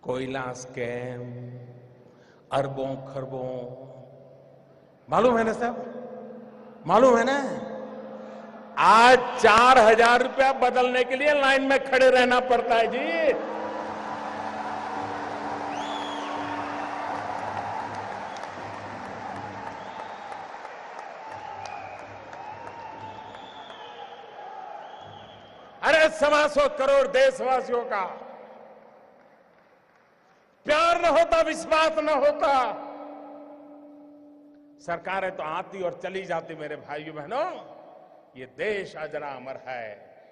कोयला स्कैम, अरबों खरबों, मालूम है ना साहब, मालूम है ना। आज 4,000 रुपया बदलने के लिए लाइन में खड़े रहना पड़ता है जी। अरे 125 करोड़ देशवासियों का प्यार न होता, विश्वास न होता, सरकारें तो आती और चली जाती। मेरे भाइयों बहनों, ये देश अजरा अमर है,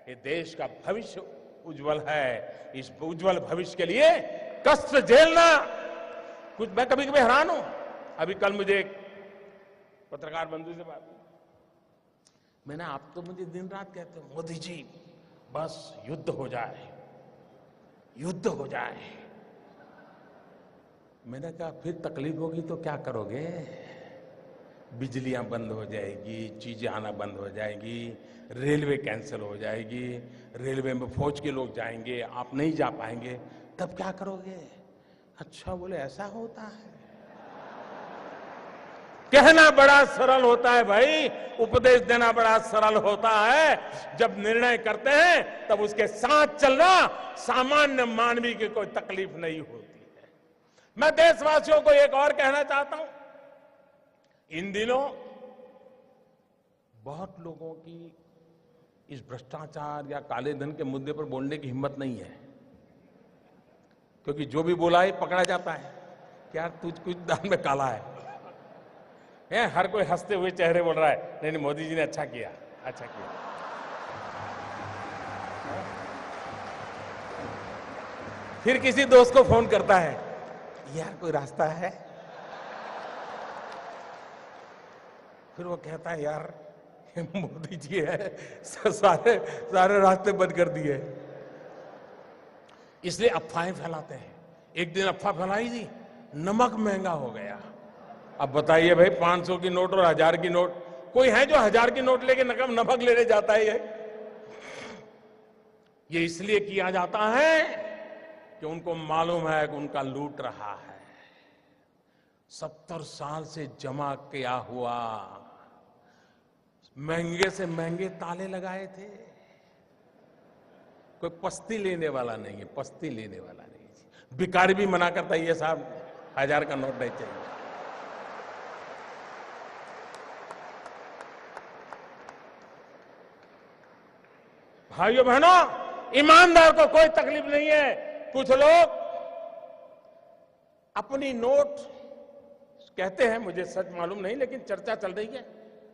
ये देश का भविष्य उज्जवल है। इस उज्जवल भविष्य के लिए कष्ट झेलना, कुछ मैं कभी कभी हैरान हूं। अभी कल मुझे एक पत्रकार बंधु से बात, मैंने आप तो मुझे दिन रात कहते हो मोदी जी बस युद्ध हो जाए, युद्ध हो जाए। मैंने कहा फिर तकलीफ होगी तो क्या करोगे? बिजलियां बंद हो जाएगी, चीजें आना बंद हो जाएगी, रेलवे कैंसिल हो जाएगी, रेलवे में फौज के लोग जाएंगे, आप नहीं जा पाएंगे, तब क्या करोगे? अच्छा बोले ऐसा होता है। कहना बड़ा सरल होता है भाई, उपदेश देना बड़ा सरल होता है। जब निर्णय करते हैं तब उसके साथ चलना सामान्य मानवी की कोई तकलीफ नहीं होती है। मैं देशवासियों को एक और कहना चाहता हूं, इन दिनों बहुत लोगों की इस भ्रष्टाचार या काले धन के मुद्दे पर बोलने की हिम्मत नहीं है, क्योंकि जो भी बोला है पकड़ा जाता है कि यार तुझ कुछ दान में काला है। हर कोई हंसते हुए चेहरे बोल रहा है नहीं नहीं मोदी जी ने अच्छा किया, अच्छा किया। फिर किसी दोस्त को फोन करता है, यार कोई रास्ता है? फिर वो कहता है यार मोदी जी है, सारे रास्ते बंद कर दिए। इसलिए अफवाहें फैलाते हैं। एक दिन अफवाह फैलाई थी नमक महंगा हो गया। अब बताइए भाई, 500 की नोट और 1000 की नोट, कोई है जो 1000 की नोट लेके नमक लेने जाता है? ये इसलिए किया जाता है कि उनको मालूम है कि उनका लूट रहा है। 70 साल से जमा किया हुआ महंगे से महंगे ताले लगाए थे। कोई पस्ती लेने वाला नहीं है, पस्ती लेने वाला नहीं है। भिखारी भी मना करता है, ये साहब 1000 का नोट नहीं चाहिए। भाइयों बहनों, ईमानदार को कोई तकलीफ नहीं है। कुछ लोग अपनी नोट कहते हैं, मुझे सच मालूम नहीं, लेकिन चर्चा चल रही है,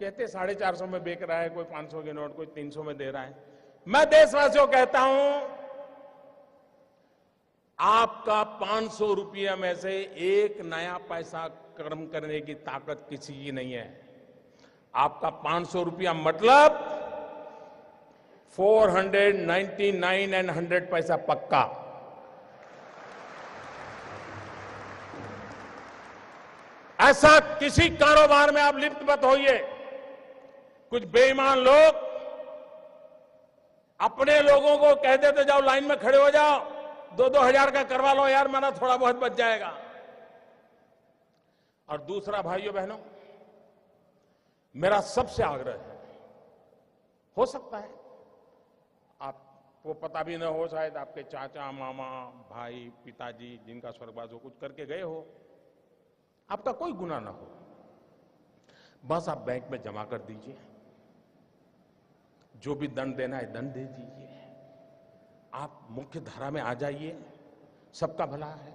कहते 450 में बेच रहा है, कोई 500 की नोट, कोई 300 में दे रहा है। मैं देशवासियों को कहता हूं, आपका 500 रुपया में से एक नया पैसा कम करने की ताकत किसी की नहीं है। आपका 500 रुपया मतलब 499 एंड 100 पैसा पक्का। ऐसा किसी कारोबार में आप लिप्त मत होइए। कुछ बेईमान लोग अपने लोगों को कह देते जाओ लाइन में खड़े हो जाओ, 2-2 हजार का करवा लो यार, मेरा थोड़ा बहुत बच जाएगा। और दूसरा भाइयों बहनों, मेरा सबसे आग्रह है, हो सकता है आपको पता भी न हो, शायद आपके चाचा मामा भाई पिताजी जिनका स्वर्गवास हो कुछ करके गए हो, आपका कोई गुनाह ना हो, बस आप बैंक में जमा कर दीजिए, जो भी दंड देना है दंड दे दीजिए, आप मुख्य धारा में आ जाइए, सबका भला है।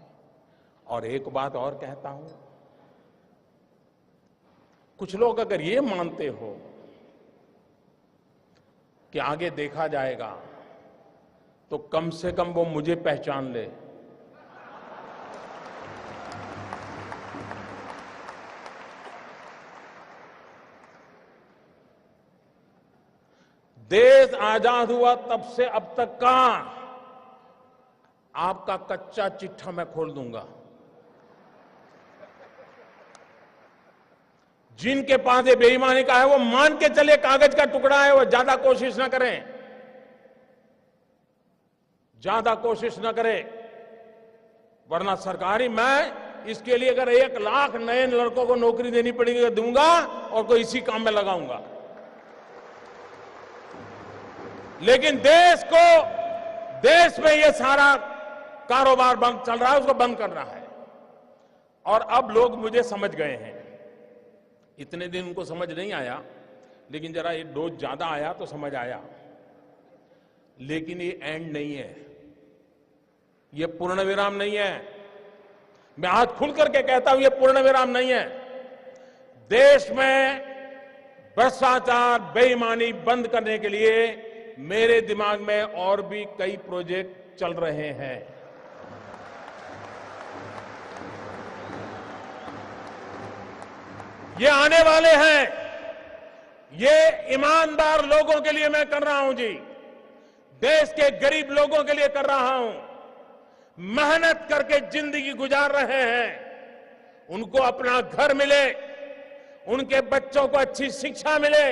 और एक बात और कहता हूं, कुछ लोग अगर ये मानते हो कि आगे देखा जाएगा, तो कम से कम वो मुझे पहचान ले। देश आजाद हुआ तब से अब तक का आपका कच्चा चिट्ठा मैं खोल दूंगा। जिनके पास ये बेईमानी का है वो मान के चले कागज का टुकड़ा है, वो ज्यादा कोशिश ना करें, ज्यादा कोशिश ना करें। वरना सरकारी मैं इसके लिए अगर 1 लाख नए लड़कों को नौकरी देनी पड़ेगी तो दूंगा और कोई इसी काम में लगाऊंगा। लेकिन देश में ये सारा कारोबार बंद चल रहा है, उसको बंद करना है। और अब लोग मुझे समझ गए हैं। इतने दिन उनको समझ नहीं आया, लेकिन जरा ये डोज ज्यादा आया तो समझ आया। लेकिन ये एंड नहीं है, ये पूर्ण विराम नहीं है। मैं आज खुल करके कहता हूं, ये पूर्ण विराम नहीं है। देश में भ्रष्टाचार, बेईमानी बंद करने के लिए मेरे दिमाग में और भी कई प्रोजेक्ट चल रहे हैं। ये आने वाले हैं। ये ईमानदार लोगों के लिए मैं कर रहा हूं जी, देश के गरीब लोगों के लिए कर रहा हूं। मेहनत करके जिंदगी गुजार रहे हैं, उनको अपना घर मिले, उनके बच्चों को अच्छी शिक्षा मिले,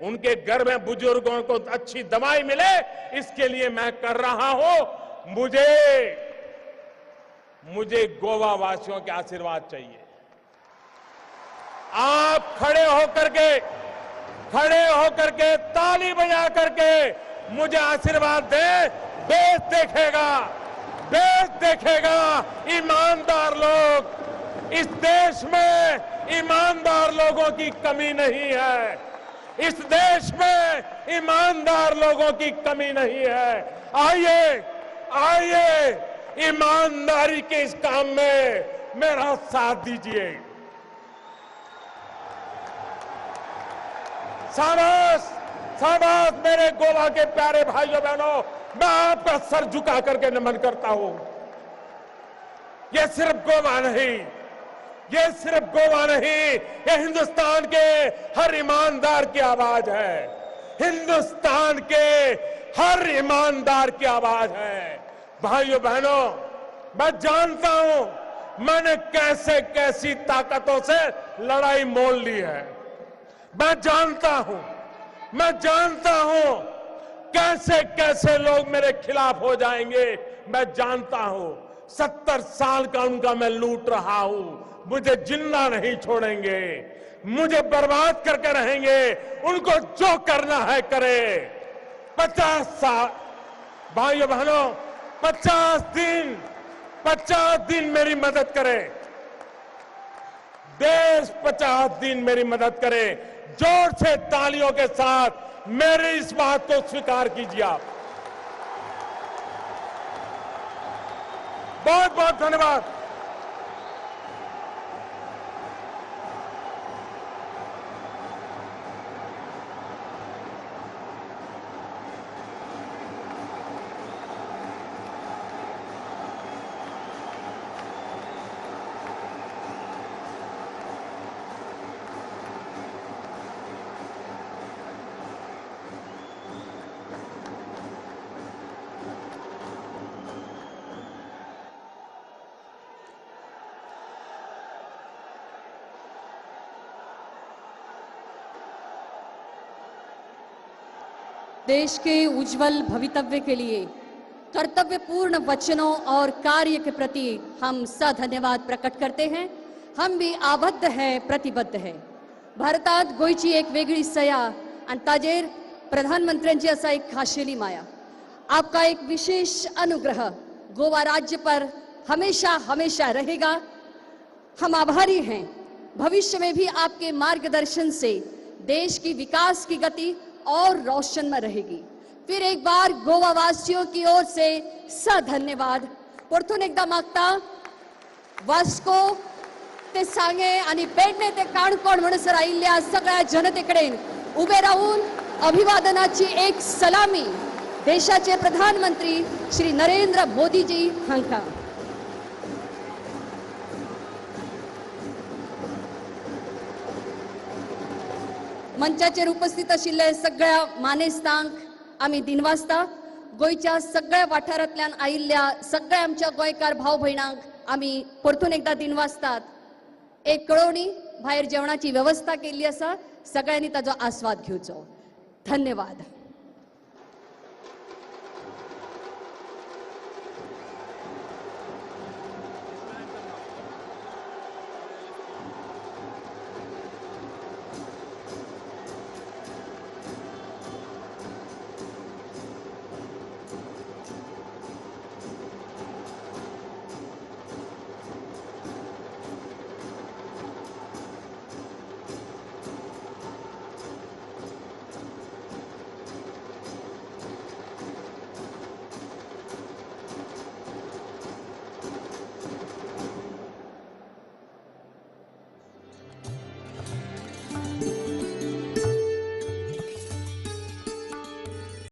उनके घर में बुजुर्गों को अच्छी दवाई मिले, इसके लिए मैं कर रहा हूं। मुझे गोवा वासियों के आशीर्वाद चाहिए। आप खड़े होकर के ताली बजा करके मुझे आशीर्वाद दे। देश देखेगा ईमानदार लोग। इस देश में ईमानदार लोगों की कमी नहीं है। इस देश में ईमानदार लोगों की कमी नहीं है। आइए ईमानदारी के इस काम में मेरा साथ दीजिए। शाबाश मेरे गोवा के प्यारे भाइयों बहनों, मैं आपका सर झुका करके नमन करता हूं। ये सिर्फ गोवा नहीं, ये हिंदुस्तान के हर ईमानदार की आवाज है। हिंदुस्तान के हर ईमानदार की आवाज है। भाइयों बहनों, मैं जानता हूं मैंने कैसी ताकतों से लड़ाई मोल ली है। मैं जानता हूं कैसे लोग मेरे खिलाफ हो जाएंगे। मैं जानता हूं 70 साल का उनका मैं लूट रहा हूं। मुझे जिंदा नहीं छोड़ेंगे, मुझे बर्बाद करके रहेंगे। उनको जो करना है करे। 50 साल भाइयों बहनों, 50 दिन मेरी मदद करे। देश 50 दिन मेरी मदद करे। जोर से तालियों के साथ मेरी इस बात को स्वीकार कीजिए आप। बहुत बहुत धन्यवाद। देश के उज्जवल भवितव्य के लिए कर्तव्यपूर्ण वचनों और कार्य के प्रति हम सधन्यवाद प्रकट करते हैं। हम भी आबद्ध है, प्रतिबद्ध है। भारतात गोयची एक वेगळी सया आणि ताजेर प्रधानमंत्र्यांची असा एक खाशेली माया। आपका एक विशेष अनुग्रह गोवा राज्य पर हमेशा हमेशा रहेगा। हम आभारी हैं। भविष्य में भी आपके मार्गदर्शन से देश की विकास की गति और रोशन में रहेगी। फिर एक बार गोवा वासियों की ओर से सधन्यवाद। परतून एकदा मागता वास्को ते सांगे आणि पेडणे ते काणकोण म्हणसर आयिल्ल्या सगळ्या जनतेकडे उभे राहून अभिवादनाची एक सलामी देशाचे प्रधानमंत्री श्री नरेंद्र मोदीजी हांका। मंचाचेर उपस्थित आशिल्ले सगळ्या मानेस्तांक आमी दिनवासता। गोयच्या सगळ्या वाठारांतल्यान आयिल्ल्या सगळ्या आमच्या गोंयकार भाव भयणांक आमी परतून एकदा दिनवासतात। एक कळवणी, भायर जेवणाची व्यवस्था केल्ली आसा, सगळ्यांनी ताजो आस्वाद घेवचो। धन्यवाद।